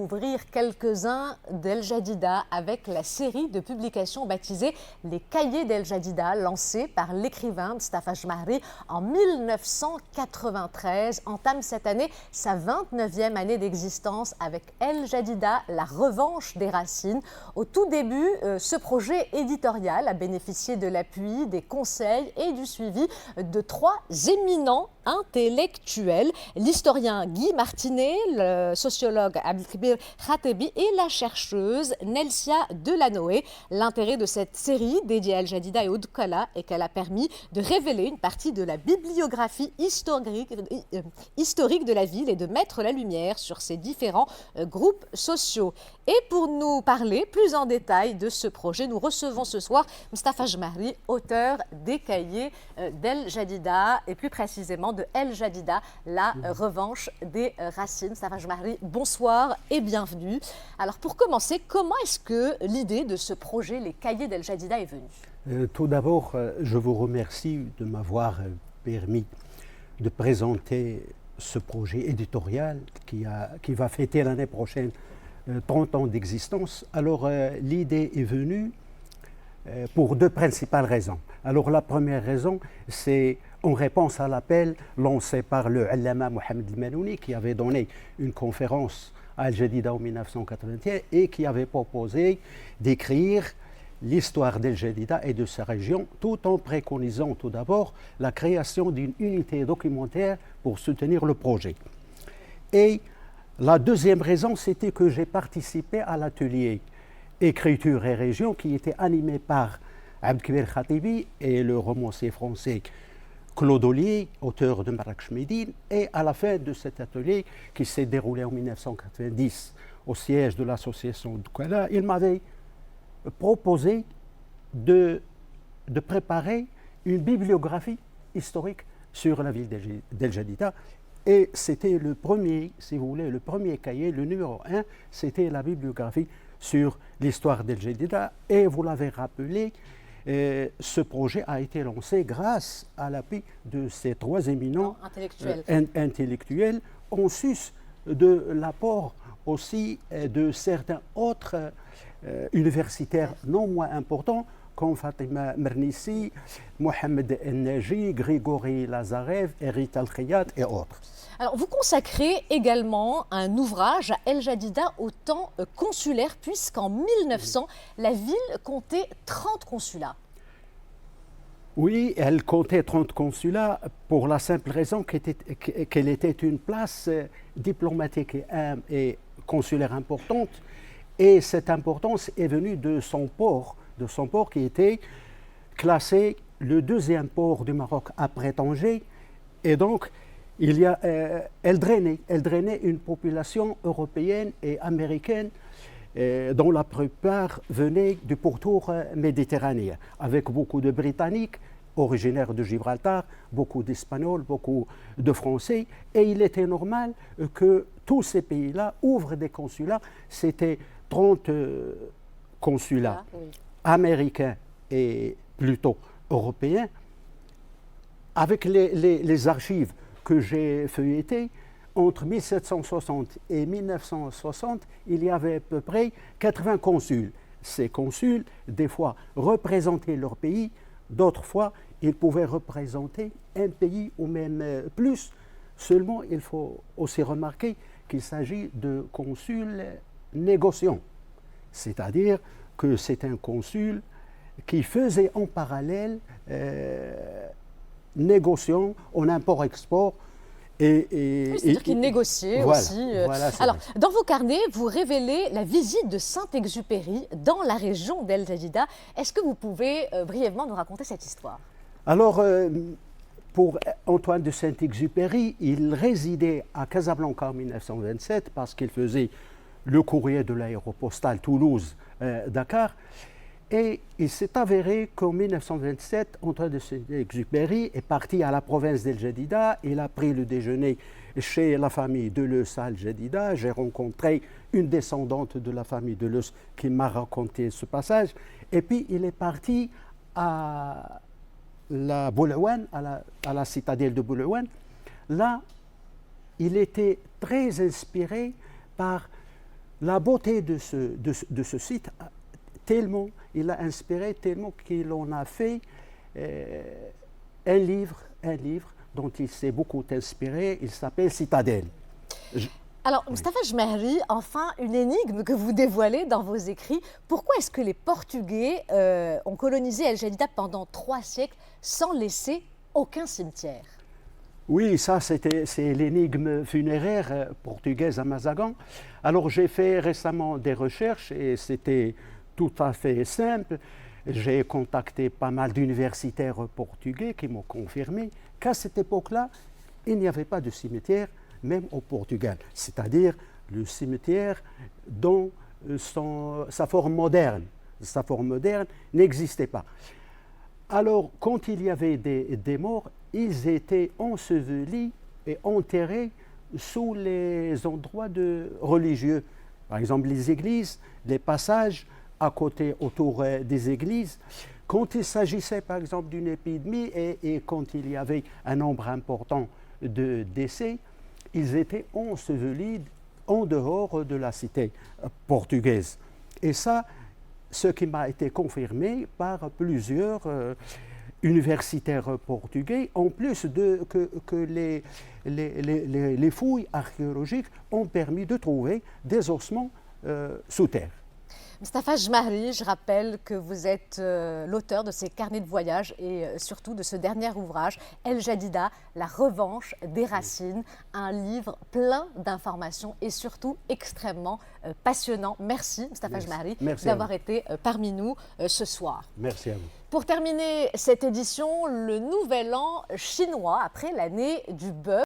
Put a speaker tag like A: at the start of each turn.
A: découvrir quelques-uns d'El Jadida avec la série de publications baptisée Les Cahiers d'El Jadida, lancée par l'écrivain Mustafa Jmahri en 1993, entame cette année sa 29e année d'existence avec El Jadida, la revanche des racines. Au tout début, ce projet éditorial a bénéficié de l'appui, des conseils et du suivi de 3 éminents intellectuels, l'historien Guy Martinet, le sociologue Abdelkbir Khatebi et la chercheuse Nelsia Delanoë. L'intérêt de cette série dédiée à El Jadida et au Doukala est qu'elle a permis de révéler une partie de la bibliographie historique de la ville et de mettre la lumière sur ses différents groupes sociaux. Et pour nous parler plus en détail de ce projet, nous recevons ce soir Mustafa Jmahri, auteur des Cahiers d'El Jadida et plus précisément de El Jadida, la revanche des racines. Mustafa Jmahri, bonsoir et bienvenue. Alors pour commencer, comment est-ce que l'idée de ce projet, les Cahiers d'El Jadida, est venue?
B: Tout d'abord, je vous remercie de m'avoir permis de présenter ce projet éditorial qui va fêter l'année prochaine 30 ans d'existence. Alors l'idée est venue pour 2 principales raisons. Alors la première raison, c'est en réponse à l'appel lancé par le Allama Mohamed El-Malouni qui avait donné une conférence à El Jadida en 1981 et qui avait proposé d'écrire l'histoire d'El Jadida et de sa région, tout en préconisant tout d'abord la création d'une unité documentaire pour soutenir le projet. Et la deuxième raison, c'était que j'ai participé à l'atelier Écriture et Région qui était animé par Abdelkbir Khatebi et le romancier français Claude Ollier, auteur de Marrakech Médine. Et à la fin de cet atelier qui s'est déroulé en 1990 au siège de l'association Doukala, il m'avait proposé de préparer une bibliographie historique sur la ville d'El Jadida. Et c'était le premier, si vous voulez, le premier cahier, le numéro 1, c'était la bibliographie sur l'histoire d'El Jadida. Et vous l'avez rappelé, ce projet a été lancé grâce à l'appui de ces 3 éminents intellectuels, en sus de l'apport aussi de certains autres universitaires non moins importants, comme Fatima Mernissi, Mohamed El-Naji, Grigory Lazarev, Erit Al-Khayat et autres.
A: Alors, vous consacrez également un ouvrage à El Jadida au temps consulaire, puisqu'en 1900, la ville comptait 30 consulats.
B: Oui, elle comptait 30 consulats pour la simple raison qu'elle était une place diplomatique et consulaire importante. Et cette importance est venue de son port qui était classé le 2e port du Maroc après Tanger. Et donc, elle drainait une population européenne et américaine dont la plupart venaient du pourtour méditerranéen, avec beaucoup de Britanniques originaires de Gibraltar, beaucoup d'Espagnols, beaucoup de Français. Et il était normal que tous ces pays-là ouvrent des consulats. C'était 30 consulats américains et plutôt européens. Avec les archives que j'ai feuilletées, entre 1760 et 1960, il y avait à peu près 80 consuls. Ces consuls, des fois, représentaient leur pays, d'autres fois, ils pouvaient représenter un pays ou même plus. Seulement, il faut aussi remarquer qu'il s'agit de consuls négociants, c'est-à-dire que c'est un consul qui faisait en parallèle négociant en import-export.
A: C'est-à-dire qu'il négociait aussi.
B: Voilà,
A: alors, dans vos carnets, vous révélez la visite de Saint-Exupéry dans la région d'El Jadida. Est-ce que vous pouvez brièvement nous raconter cette histoire?
B: Alors, pour Antoine de Saint-Exupéry, il résidait à Casablanca en 1927 parce qu'il faisait le courrier de l'aéropostale Toulouse-Dakar. Et il s'est avéré qu'en 1927, Antoine de Saint-Exupéry est parti à la province d'El Jadida. Il a pris le déjeuner chez la famille Deleuze à El Jadida. J'ai rencontré une descendante de la famille Deleuze qui m'a raconté ce passage. Et puis il est parti à la Boulouane, à la citadelle de Boulouane. Là, il était très inspiré par La beauté de ce site, tellement, il a inspiré, tellement qu'il en a fait un livre dont il s'est beaucoup inspiré, il s'appelle Citadelle.
A: Alors, Mustapha Jmehri, enfin, une énigme que vous dévoilez dans vos écrits. Pourquoi est-ce que les Portugais ont colonisé El Jadida pendant 3 siècles sans laisser aucun cimetière?
B: Oui, ça c'est l'énigme funéraire portugaise à Mazagan. Alors j'ai fait récemment des recherches et c'était tout à fait simple. J'ai contacté pas mal d'universitaires portugais qui m'ont confirmé qu'à cette époque-là, il n'y avait pas de cimetière, même au Portugal. C'est-à-dire le cimetière dont sa forme moderne n'existait pas. Alors, quand il y avait des morts, ils étaient ensevelis et enterrés sous les endroits religieux. Par exemple, les églises, les passages à côté, autour des églises. Quand il s'agissait, par exemple, d'une épidémie et quand il y avait un nombre important de décès, ils étaient ensevelis en dehors de la cité portugaise. Et ça, ce qui m'a été confirmé par plusieurs universitaires portugais, en plus que les fouilles archéologiques ont permis de trouver des ossements sous terre.
A: Mustapha Jmehri, je rappelle que vous êtes l'auteur de ces carnets de voyage et surtout de ce dernier ouvrage, El Jadida, la revanche des racines, un livre plein d'informations et surtout extrêmement passionnant. Merci Mustapha Jmehri d'avoir été parmi nous ce soir.
B: Merci à vous.
A: Pour terminer cette édition, le nouvel an chinois après l'année du bœuf.